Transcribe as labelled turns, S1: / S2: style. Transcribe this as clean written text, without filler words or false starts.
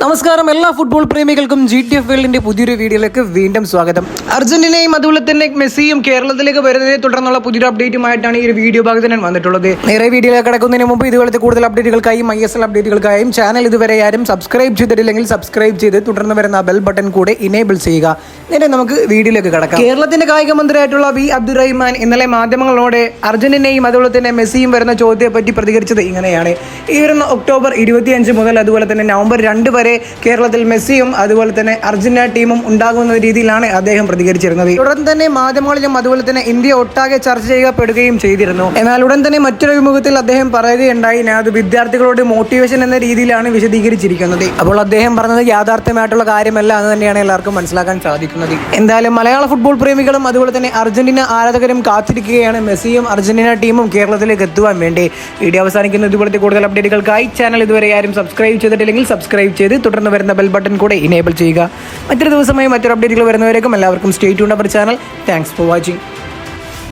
S1: നമസ്കാരം, എല്ലാ football പ്രേമികൾക്കും GTF വേൾഡിന്റെ പുതിയൊരു വീഡിയോയിലേക്ക് വീണ്ടും സ്വാഗതം. അർജന്റീനയും അതുപോലെ തന്നെ മെസ്സിയും കേരളത്തിലേക്ക് വരുന്നതിനെ തുടർന്നുള്ള പുതിയൊരു അപ്ഡേറ്റുമായിട്ടാണ് ഈ ഒരു വീഡിയോ ഭാഗത്ത് ഞാൻ വന്നിട്ടുള്ളത്. നേരെ വീഡിയോയിലേക്ക് കടക്കുന്നതിന് മുമ്പ് ഇതുപോലത്തെ കൂടുതൽ അപ്ഡേറ്റുകൾക്കായും ISL അപ്ഡേറ്റുകൾക്കായും ചാനൽ ഇതുവരെ ആരും സബ്സ്ക്രൈബ് ചെയ്തിട്ടില്ലെങ്കിൽ സബ്സ്ക്രൈബ് ചെയ്ത് തുടർന്ന് വരുന്ന ബെൽ ബട്ടൺ കൂടെ ഇനേബിൾ ചെയ്യുക. നേരെ നമുക്ക് വീഡിയോയിലേക്ക് കടക്കാം. കേരളത്തിന്റെ കായിക മന്ത്രിയായിട്ടുള്ള V. അബ്ദുറഹിമാൻ ഇന്നലെ മാധ്യമങ്ങളോട് അർജന്റീനയും അതുപോലെ തന്നെ മെസ്സിയും വരുന്ന ചോദ്യത്തെ പറ്റി പ്രതികരിച്ചത് ഇങ്ങനെയാണ്. ഈ വരുന്ന ഒക്ടോബർ 25 മുതൽ അതുപോലെ തന്നെ നവംബർ 2 വരെ കേരളത്തിൽ മെസ്സിയും അതുപോലെ തന്നെ അർജന്റീന ടീമും ഉണ്ടാകുന്ന രീതിയിലാണ് അദ്ദേഹം പ്രതികരിച്ചിരുന്നത്. ഉടൻ തന്നെ മാധ്യമങ്ങളിലും അതുപോലെ തന്നെ ഇന്ത്യ ഒട്ടാകെ ചർച്ച ചെയ്യപ്പെടുകയും ചെയ്തിരുന്നു. എന്നാൽ ഉടൻ തന്നെ മറ്റൊരു അഭിമുഖത്തിൽ അദ്ദേഹം പറയുകയുണ്ടായി, അത് വിദ്യാർത്ഥികളോട് മോട്ടിവേഷൻ എന്ന രീതിയിലാണ് വിശദീകരിച്ചിരിക്കുന്നത്. അപ്പോൾ അദ്ദേഹം പറഞ്ഞത് യാഥാർത്ഥ്യമായിട്ടുള്ള കാര്യമല്ല എന്ന് തന്നെയാണ് എല്ലാവർക്കും മനസ്സിലാക്കാൻ സാധിക്കുന്നത്. എന്തായാലും മലയാള ഫുട്ബോൾ പ്രേമികളും അതുപോലെ തന്നെ അർജന്റീന ആരാധകരും കാത്തിരിക്കുകയാണ് മെസ്സിയും അർജന്റീന ടീമും കേരളത്തിലേക്ക് എത്തുവാൻ വേണ്ടി. വീഡിയോ അവസാനിക്കുന്ന ഇതുപോലത്തെ കൂടുതൽ അപ്ഡേറ്റുകൾക്കായി ചാനൽ ഇതുവരെ ആരും സബ്സ്ക്രൈബ് ചെയ്തിട്ടില്ലെങ്കിൽ സബ്സ്ക്രൈബ് ചെയ്ത് തുടർന്ന് വരുന്ന ബെൽ ബട്ടൺ കൂടെ ഇനേബിൾ ചെയ്യുക. മറ്റൊരു ദിവസമായി മറ്റൊരു അപ്ഡേറ്റുകൾ വരുന്നവരേക്കും എല്ലാവർക്കും stay tuned our channel. Thanks for watching.